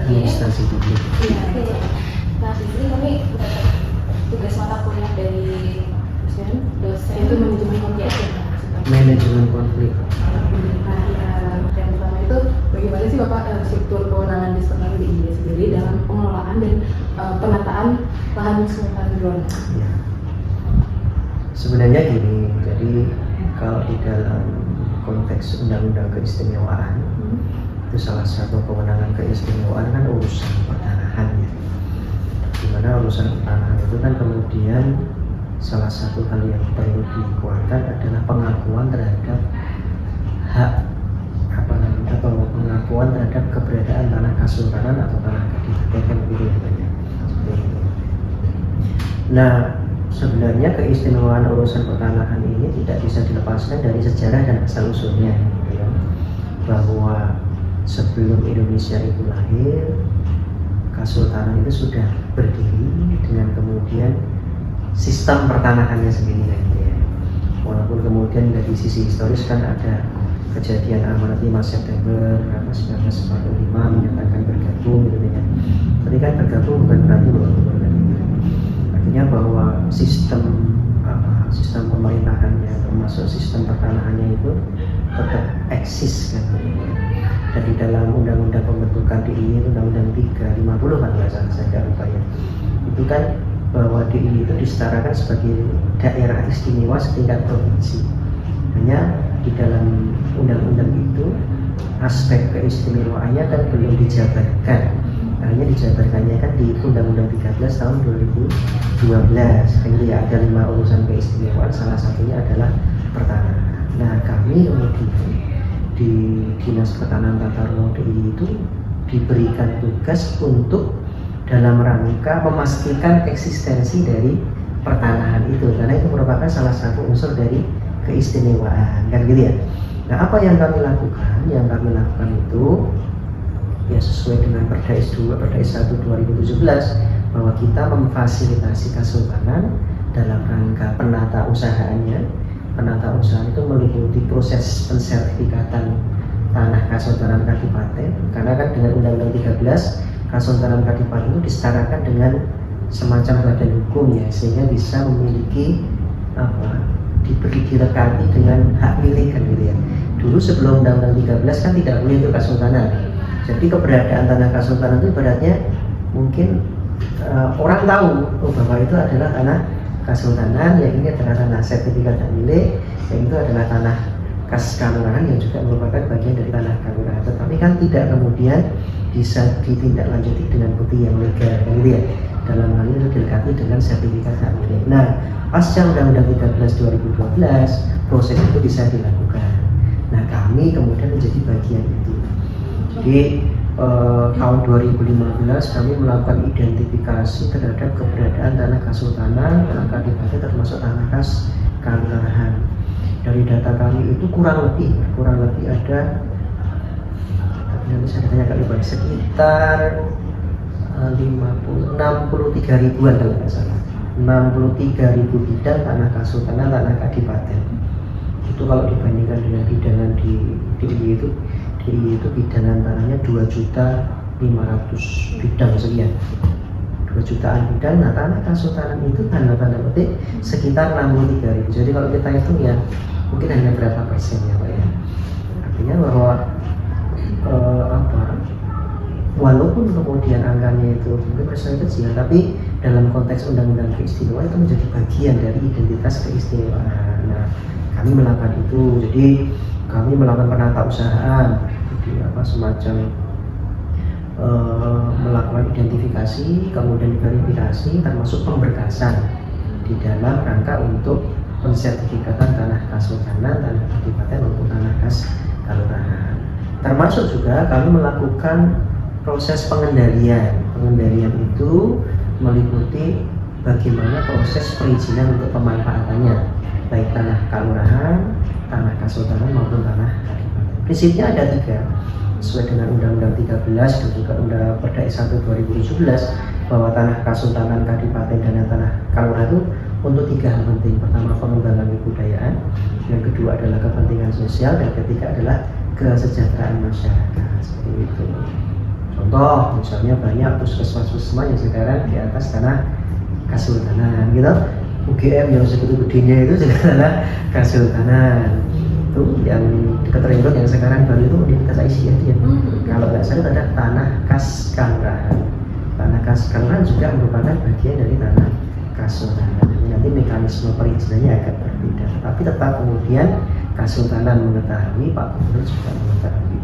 administrasi publik. Iya. Nah, di sini kami mendapat tugas mata kuliah dari dosen itu manajemen konflik. Manajemen konflik. Nah, yang pertama itu bagaimana sih Bapak struktur kewenangan di Sekolah DIY sendiri dalam pengelolaan dan penataan lahan kesultanan Brunei? Ya. Sebenarnya gini, jadi kalau di dalam konteks undang-undang keistimewaan itu salah satu kewenangan keistimewaan kan urusan pertanahan ya. Dimana urusan pertanahan itu kan kemudian salah satu hal yang perlu dikuatkan adalah pengakuan terhadap hak atau pengakuan terhadap keberadaan tanah kasultanan atau tanah kadipaten gitu ya banyak. Nah, sebenarnya keistimewaan urusan pertanahan ini tidak bisa dilepaskan dari sejarah dan asal usulnya gitu ya. Bahwa sebelum Indonesia itu lahir, Kasultanan itu sudah berdiri dengan kemudian sistem pertanahannya sendiri gitu ya. Walaupun kemudian dari sisi historis kan ada kejadian amanat 5 September 1945 menyatakan bergabung gitu ya. Tapi kan bergabung bukan berarti bergabung. Artinya bahwa sistem pemerintahannya termasuk sistem pertanahannya itu tetap eksis kan. Dan di dalam undang-undang pembentukan DIY Undang-Undang 350 kan nggak salah saya lupa ya, itu kan bahwa DIY itu disetarakan sebagai daerah istimewa setingkat provinsi. Hanya di dalam undang-undang itu aspek keistimewaannya kan belum dijabarkan. Hanya dijabarkannya kan di Undang-Undang 13 tahun 2012. Jadi ya ada 5 urusan keistimewaan, salah satunya adalah pertanahan. Nah, kami kemudian di Dinas Pertanahan Tata Ruang DIY itu diberikan tugas untuk dalam rangka memastikan eksistensi dari pertanahan itu, karena itu merupakan salah satu unsur dari keistimewaan kan gitu ya. Nah, apa yang kami lakukan? Yang kami lakukan itu ya sesuai dengan Perda S2, Perda S1 2017 bahwa kita memfasilitasi Kasultanan dalam rangka penata usahaannya. Penata usaha itu meliputi proses pensertifikatan tanah Kasultanan Kadipaten, karena kan dengan Undang-Undang 13 Kasultanan Kadipaten itu disetarakan dengan semacam badan hukum ya, sehingga bisa memiliki diberi dilekati dengan hak milik kan gitu ya. Dulu sebelum Undang-Undang 13 kan tidak boleh itu Kasultanan. Jadi keberadaan tanah Kasultanan itu ibaratnya mungkin orang tahu bahwa itu adalah tanah Kasultanan, yang ini adalah tanah sertifikat hak milik, yang itu adalah tanah kas kelurahan yang juga merupakan bagian dari tanah kelurahan. Tetapi kan tidak kemudian bisa ditindaklanjuti dengan bukti yang legal, gitu ya. Dalam hal ini dilengkapi dengan sertifikat hak milik. Nah, pasca Undang-Undang 13 2012, proses itu bisa dilakukan. Nah, kami kemudian menjadi bagian itu. Jadi tahun 2015 kami melakukan identifikasi terhadap keberadaan tanah kasultanan, tanah kadipaten termasuk tanah kas kelurahan. Dari data kami itu kurang lebih ada, saya tanya kali sekitar 63 ribuan kalau nggak salah, 63 ribu bidang tanah kasultanan, tanah kadipaten. Itu kalau dibandingkan dengan bidangan di DIY itu bidangan tanahnya 2.000.000 500 bidang sekian, 2 jutaan bidang. Nah, tanah kasultanan itu tanda petik sekitar 63.000. Jadi kalau kita hitung ya mungkin hanya berapa persen ya Pak ya. Artinya bahwa walaupun kemudian angkanya itu mungkin persen kecil, tapi dalam konteks undang-undang keistimewaan itu menjadi bagian dari identitas keistimewaan. Nah, kami melakukan itu. Jadi kami melakukan penatausahaan, jadi semacam melakukan identifikasi, kemudian verifikasi, termasuk pemberkasan di dalam rangka untuk pensertifikatan tanah kasultanan, tanah kadipaten untuk tanah kas kelurahan. Termasuk juga kami melakukan proses pengendalian. Pengendalian itu meliputi bagaimana proses perizinan untuk pemanfaatannya, baik tanah kelurahan, tanah kasultanan maupun tanah kadipaten. Prinsipnya ada 3 sesuai dengan Undang-Undang 13 dan juga Undang Perda 1 2017 bahwa tanah kasultanan, kadipaten dan tanah kelurahan itu untuk 3 hal penting. Pertama, pengembangan kebudayaan, yang kedua adalah kepentingan sosial, dan ketiga adalah kesejahteraan masyarakat. Seperti itu. Contoh, misalnya banyak puskesmas-puskesmas yang sekarang di atas tanah kasultanan, gitu. UGM yang segitu gedenya itu juga adalah kasultanan. Itu yang dekat ring road yang sekarang baru itu Universitas Aisyah itu ya. Kalau nggak salah ada tanah kas kelurahan. Tanah kas kelurahan juga merupakan bagian dari tanah kasultanan. Jadi nanti mekanisme perizinannya agak berbeda, tapi tetap kemudian kasultanan mengetahui, Pak Gubernur juga mengetahui.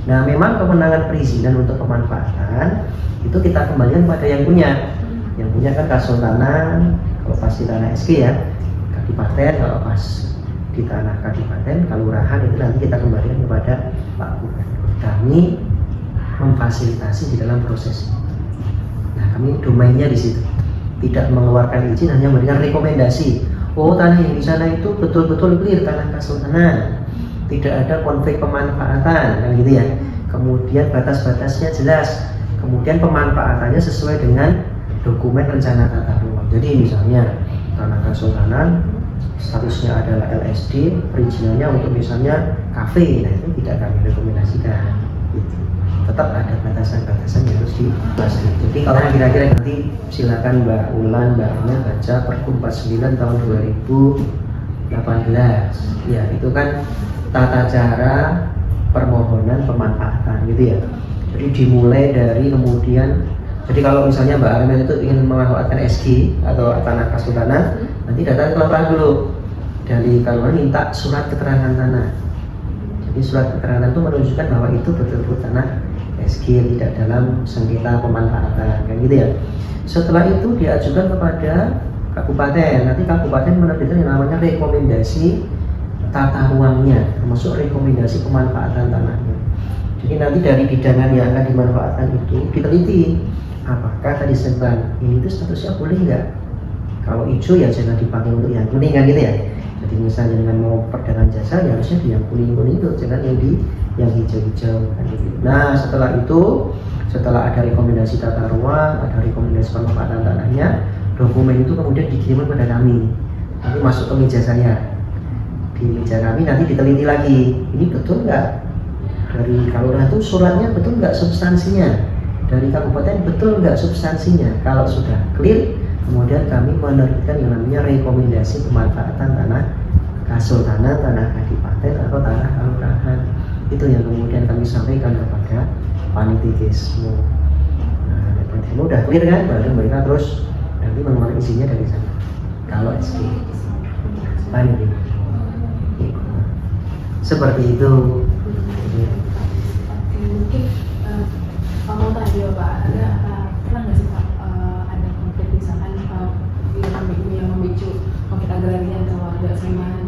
Nah, memang kewenangan perizinan untuk pemanfaatan itu kita kembalikan pada yang punya. Yang punya kan kasultanan, kalau pasti tanah SK ya, kadipaten kalau pas di tanah kadipaten, kelurahan itu nanti kita kembalikan kepada Pak Gubernur. Kami memfasilitasi di dalam proses. Nah, kami domainnya di situ. Tidak mengeluarkan izin, hanya memberikan rekomendasi. Oh, tanah yang di sana itu betul-betul clear tanah kasultanan. Tidak ada konflik pemanfaatan, kan gitu ya. Kemudian batas-batasnya jelas. Kemudian pemanfaatannya sesuai dengan dokumen rencana tata ruang. Jadi misalnya tanah kasultanan statusnya adalah LSD, perizinannya untuk misalnya kafe, nah itu tidak kami rekomendasikan. Gitu. Tetap ada batasan-batasan yang harus dipasang. Jadi kalau kira-kira nanti silakan Mbak Ulan, Mbak Anya baca Pergub 49 tahun 2018. Ya, itu kan tata cara permohonan pemanfaatan gitu ya. Jadi dimulai dari kemudian, jadi kalau misalnya Mbak Armel itu ingin memanfaatkan SG atau tanah kasultanan, nanti datang ke kelurahan dulu. Dari kelurahan minta surat keterangan tanah. Jadi surat keterangan itu menunjukkan bahwa itu betul-betul tanah SG, tidak dalam sengketa pemanfaatan, kan gitu ya. Setelah itu diajukan kepada kabupaten. Nanti kabupaten menerbitkan yang namanya rekomendasi tata ruangnya, termasuk rekomendasi pemanfaatan tanahnya. Jadi nanti dari bidangan yang akan dimanfaatkan itu diteliti apakah tadi seban ini itu statusnya boleh nggak. Kalau hijau ya jangan dipakai untuk yang kuning, kan gitu ya. Jadi misalnya dengan mau perdagangan jasa ya harusnya di yang kuning-kuning itu, jangan yang di yang hijau-hijau, kan gitu. Nah, setelah itu, setelah ada rekomendasi tata ruang, ada rekomendasi pemanfaatan tanahnya, dokumen itu kemudian dikirim kepada kami. Nanti masuk ke meja saya. Di meja kami nanti diteliti lagi, ini betul nggak dari kelurahan itu suratnya betul nggak substansinya, dari kabupaten betul nggak substansinya. Kalau sudah clear, kemudian kami menerbitkan yang namanya rekomendasi pemanfaatan tanah kasultanan, tanah kadipaten atau tanah kelurahan. Itu yang kemudian kami sampaikan kepada Panitikismu. Nah, Panitikismu udah clear kan, baru mereka terus nanti mengeluarkan isinya dari sana. Kalau SG Panitik seperti itu. Mungkin mau tanya Pak, ada pernah nggak sih Pak ada konflik misalkan yang memicu konflik agraria antara warga sama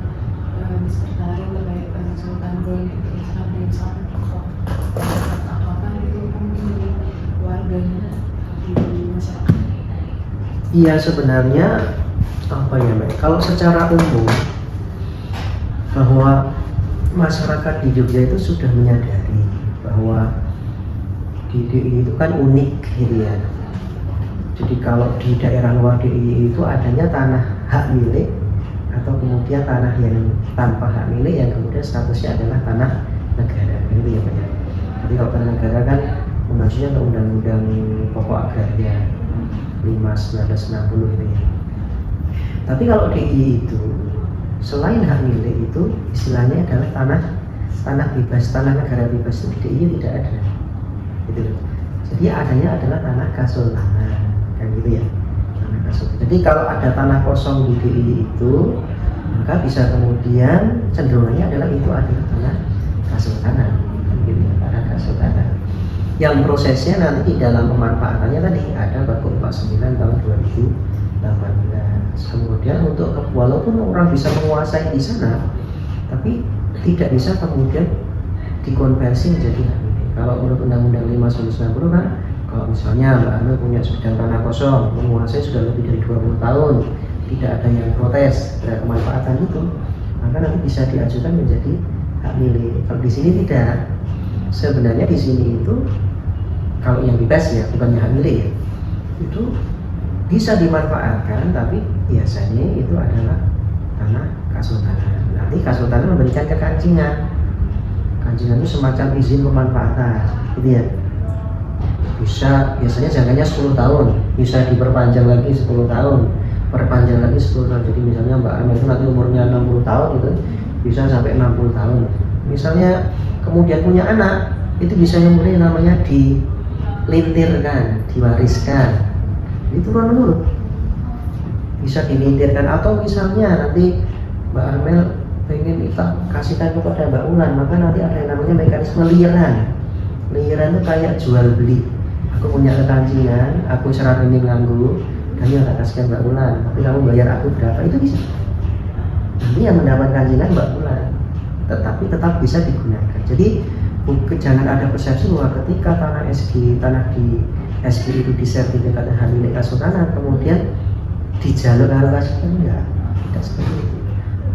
disekretaris terkait Sultan Gol gitu, misalkan apa itu mungkin dari warganya di masyarakat? Iya, sebenarnya apa ya Mbak? Kalau secara umum bahwa masyarakat di Jogja itu sudah menyadari bahwa di DIY itu kan unik gitu ya. Jadi kalau di daerah luar DIY itu adanya tanah hak milik atau kemudian tanah yang tanpa hak milik yang kemudian statusnya adalah tanah negara, gitu ya Pak. Jadi kalau tanah negara kan mengajunya ke Undang-Undang Pokok Agraria 5/1960 itu ya. Tapi kalau DI itu selain hak milik itu istilahnya adalah tanah bebas, tanah negara bebas itu di DI tidak ada. Gitu loh. Jadi adanya adalah tanah kesultanan, kan gitu ya. Tanah kesultanan. Jadi kalau ada tanah kosong di DI itu, maka bisa kemudian cenderungannya adalah itu adalah tanah kesultanan, gitu ya, tanah kesultanan. Yang prosesnya nanti di dalam pemanfaatannya tadi ada Pergub 49 tahun 2018. Kemudian untuk walaupun orang bisa menguasai di sana, tapi tidak bisa kemudian dikonversi menjadi hak milik. Kalau menurut Undang-Undang 5/1960 kan, kalau misalnya Mbak Amel punya sebidang tanah kosong, menguasai sudah lebih dari 20 tahun, tidak ada yang protes terhadap kemanfaatan itu, maka nanti bisa diajukan menjadi hak milik. Kalau di sini tidak. Sebenarnya di sini itu kalau yang bebas ya, bukannya hak milik ya, itu bisa dimanfaatkan, tapi biasanya itu adalah tanah kesultanan. Nanti kesultanan memberikan kekancingan. Kancingan itu semacam izin pemanfaatan, gitu ya. Bisa, biasanya jangkanya 10 tahun, bisa diperpanjang lagi 10 tahun, perpanjang lagi 10 tahun. Jadi misalnya Mbak Amel itu nanti umurnya 60 tahun itu bisa sampai 60 tahun. Misalnya kemudian punya anak, itu bisa yang namanya dilintirkan, diwariskan. Itu turun menurun, bisa dilintirkan. Atau misalnya nanti Mbak Amel pengen kita kasihkan kepada Mbak Ulan, maka nanti ada yang namanya mekanisme liaran. Liaran itu kayak jual beli. Aku punya kekancingan, aku serat ini nganggu, dan yang tak kasihkan Mbak Ulan, tapi kamu bayar aku berapa, itu bisa. Nanti yang mendapat kancingan Mbak Ulan, tetapi tetap bisa digunakan. Jadi jangan ada persepsi bahwa ketika tanah di SG itu disertifikatkan hak milik kesultanan, kemudian dijalur ke kesultanan, enggak, tidak seperti itu.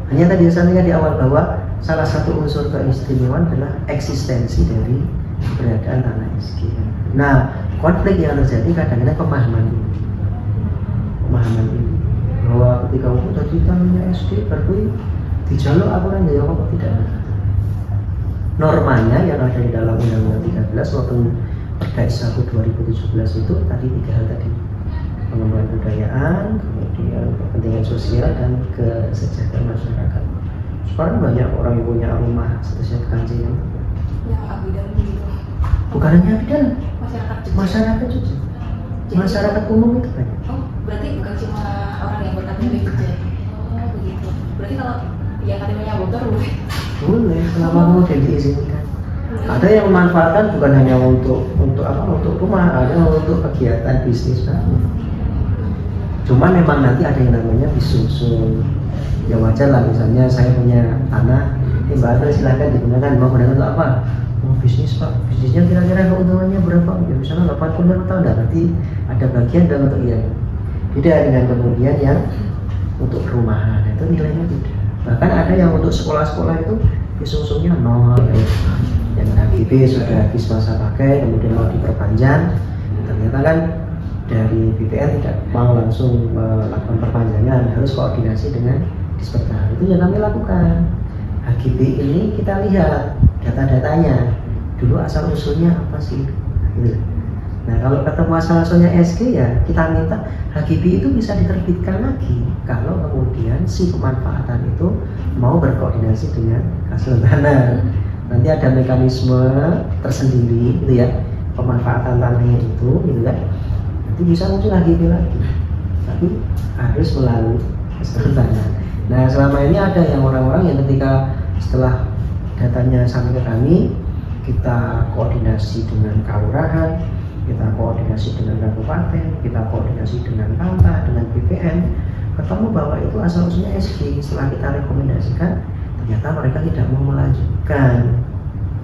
Hanya tadi saya di awal bahwa salah satu unsur keistimewaan adalah eksistensi dari keberadaan tanah SG. Nah, konflik yang terjadi kadang-kadang pemahaman ini bahwa ketika aku tadi tanahnya SG berarti dijalur aturan ya apa tidak. Normanya yang ada di dalam Undang-Undang 13 maupun Perda 1 2017 itu tadi 3 hal tadi: pengembangan kebudayaan, kemudian kepentingan sosial, dan kesejahteraan masyarakat. Sekarang banyak orang yang punya rumah statusnya kekancingan. Yang abidal gitu. Bukan hanya abidal, Masyarakat juga. masyarakat umum itu banyak. Oh, berarti bukan cuma orang yang berKTP saja. Oh, begitu. Berarti kalau yang KTP-nya bocor Boleh, kenapa mau diizinkan? Ada yang memanfaatkan bukan hanya untuk rumah, ada untuk kegiatan bisnis banget. Cuma memang nanti ada yang namanya disusun. Ya wajar lah, misalnya saya punya tanah, Mbak Amel silahkan digunakan, mau gunakan untuk apa? Mau bisnis Pak, bisnisnya kira-kira keuntungannya berapa? Ya misalnya 80 tahun, berarti ada bagian dan untuk yang beda dengan kemudian yang untuk perumahan, itu nilainya beda. Bahkan ada yang untuk sekolah-sekolah itu disungsungnya 0, yang HGB sudah habis masa pakai, kemudian mau diperpanjang, ternyata kan dari BPN tidak mau langsung melakukan perpanjangan, harus koordinasi dengan Disperda. Itu yang kami lakukan. HGB ini kita lihat data-datanya dulu, asal usulnya apa sih, gitu. Nah kalau ketemu asal usulnya SG ya kita minta HGB itu bisa diterbitkan lagi kalau kemudian si pemanfaatan itu mau berkoordinasi dengan kesultanan. Nanti ada mekanisme tersendiri gitu ya, pemanfaatan tanahnya itu gitu kan, nanti bisa muncul HGB lagi, tapi harus melalui kesultanan. Nah selama ini ada yang orang-orang yang ketika setelah datanya sampai ke kami, kita koordinasi dengan kelurahan, kita koordinasi dengan kabupaten, kita koordinasi dengan Pemda, dengan BPN, ketemu bahwa itu asal usulnya SG. Setelah kita rekomendasikan, ternyata mereka tidak mau melanjutkan,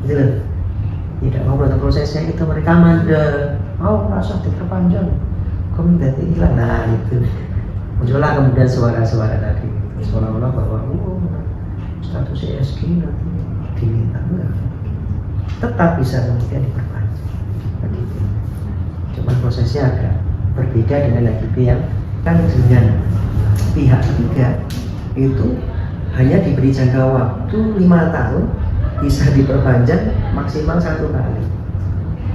gitu loh. Tidak mau melanjutkan prosesnya, itu mereka mandek, mau merasa diperpanjang, komunitas hilang. Nah itu muncullah kemudian suara-suara tadi, seolah-olah bahwa status SG nanti diminta, enggak, tetap bisa kemudian diperpanjang. Begitu. Cuma prosesnya agak berbeda dengan HGB yang kan dengan pihak ketiga itu hanya diberi jangka waktu 5 tahun, bisa diperpanjang maksimal 1 kali.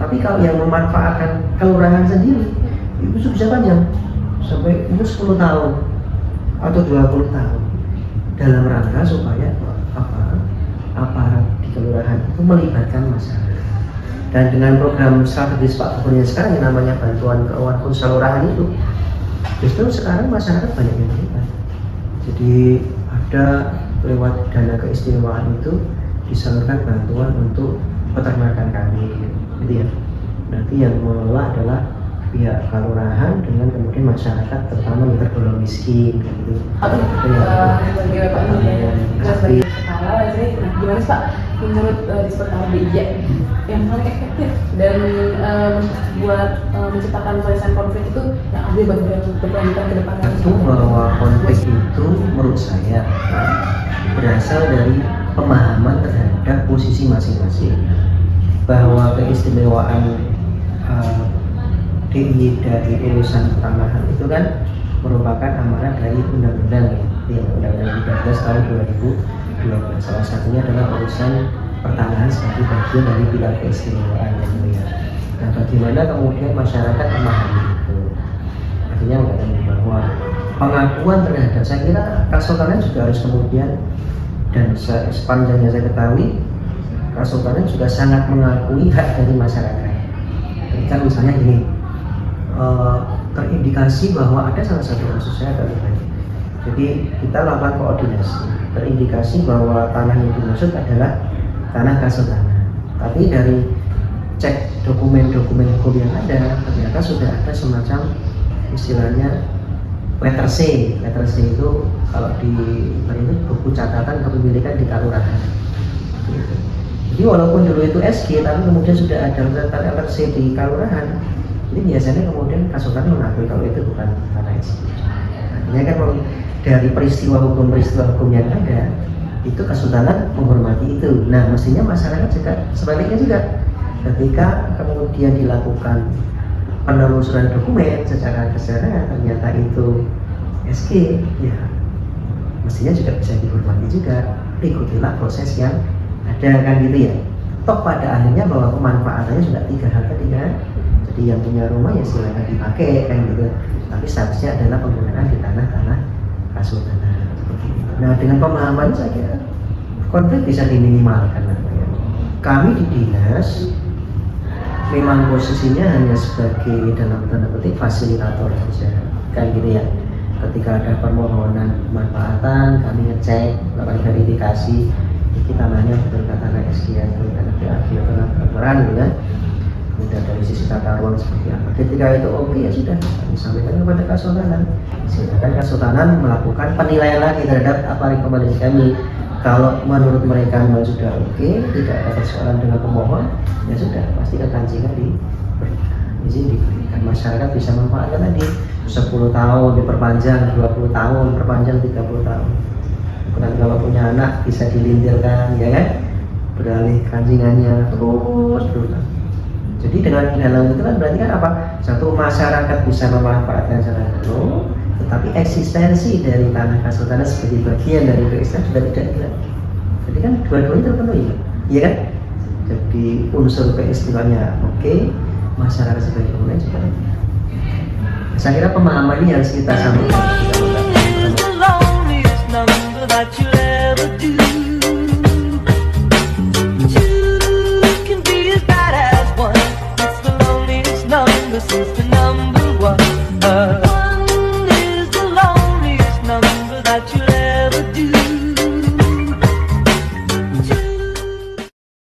Tapi kalau yang memanfaatkan kelurahan sendiri itu bisa panjang sampai mungkin 10 tahun atau 20 tahun dalam rangka supaya aparat di kelurahan itu melibatkan masyarakat. Dan dengan program strategis Pak Gubernur sekarang yang namanya bantuan keuangan khusus kelurahan itu, justru sekarang masyarakat banyak yang terlibat. Jadi ada lewat dana keistimewaan itu disalurkan bantuan untuk peternakan kami, gitu ya. Nanti yang mengelola adalah pihak kelurahan dengan kemudian masyarakat, terutama yang tergolong miskin, gitu. Sebagai Bapak ini ya, sebagai kepala, gimana sih Pak menurut Dispektorat DIY yang paling efektif dan buat menciptakan penyelesaian konflik itu yang adil berkelanjutan ke depan? Tentu bahwa konflik itu menurut saya berasal dari pemahaman terhadap posisi masing-masing, bahwa keistimewaan DIY dari urusan pertanahan itu kan merupakan amanah dari undang-undang ya, Undang-Undang 13 tahun 2012. Salah satunya adalah urusan pertanahan sebagai bagian dari pilar keistimewaan ya. Nah, bagaimana kemudian masyarakat memahami itu? Artinya bahwa pengakuan terhadap, saya kira Kasultanan juga harus kemudian, dan sepanjang yang saya ketahui Kasultanan juga sangat mengakui hak dari masyarakat. Ketika misalnya gini, terindikasi bahwa ada salah satu kasus, saya akan berbagi. Jadi kita lakukan koordinasi, terindikasi bahwa tanah yang dimaksud adalah tanah Kasultanan. Tapi dari cek dokumen-dokumen hukum yang ada, ternyata sudah ada semacam istilahnya letter C. Letter C itu kalau di buku catatan kepemilikan di kelurahan. Gitu. Jadi walaupun dulu itu SG, tapi kemudian sudah ada letter C di kelurahan. Jadi biasanya kemudian Kasultanan mengakui kalau itu bukan tanah SG. Artinya kan dari peristiwa hukum yang ada, itu Kasultanan menghormati itu. Nah, mestinya masyarakat juga sebaliknya juga, ketika kemudian dilakukan penelusuran dokumen secara keseharian ternyata itu SG, ya mestinya juga bisa dihormati juga, ikutilah proses yang ada, kan gitu ya. Toh pada akhirnya bahwa pemanfaatannya sudah 3 hal tadi kan. Jadi yang punya rumah ya silakan dipakai, kan gitu. Tapi statusnya adalah penggunaan di tanah-tanah Kasultanan. Nah, dengan pemahaman saya kira konflik bisa diminimalkan. Kami di dinas memang posisinya hanya sebagai dalam tanda petik fasilitator saja, kan gitu ya. Ketika ada permohonan pemanfaatan, kami ngecek, melakukan verifikasi, kita nanya betul tanah SG atau tanah PAG atau tanah perkebunan, gitu kan. Kemudian dari sisi tata ruang seperti apa. Ketika itu oke, ya sudah, kami sampaikan kepada Kasultanan. Silakan Kasultanan melakukan penilaian lagi terhadap apa rekomendasi kami. Kalau menurut mereka memang sudah oke, tidak ada persoalan dengan pemohon, ya sudah, pasti akan jika izin diberikan. Masyarakat bisa manfaatkan tadi 10 tahun diperpanjang, 20 tahun perpanjang, 30 tahun. Kemudian kalau punya anak bisa dilintirkan, ya kan, beralih kancingannya terus berulang. Jadi dengan dalam itu kan berarti kan apa? Satu, masyarakat bisa memanfaatkan secara penuh, tetapi eksistensi dari tanah Kasultanan sebagai bagian dari keistimewaan sudah tidak hilang. Jadi kan dua-duanya terpenuhi, iya kan? Jadi unsur keistimewaannya oke, masyarakat sebagai pengguna juga. Saya kira pemahaman ini harus kita sampaikan. Since the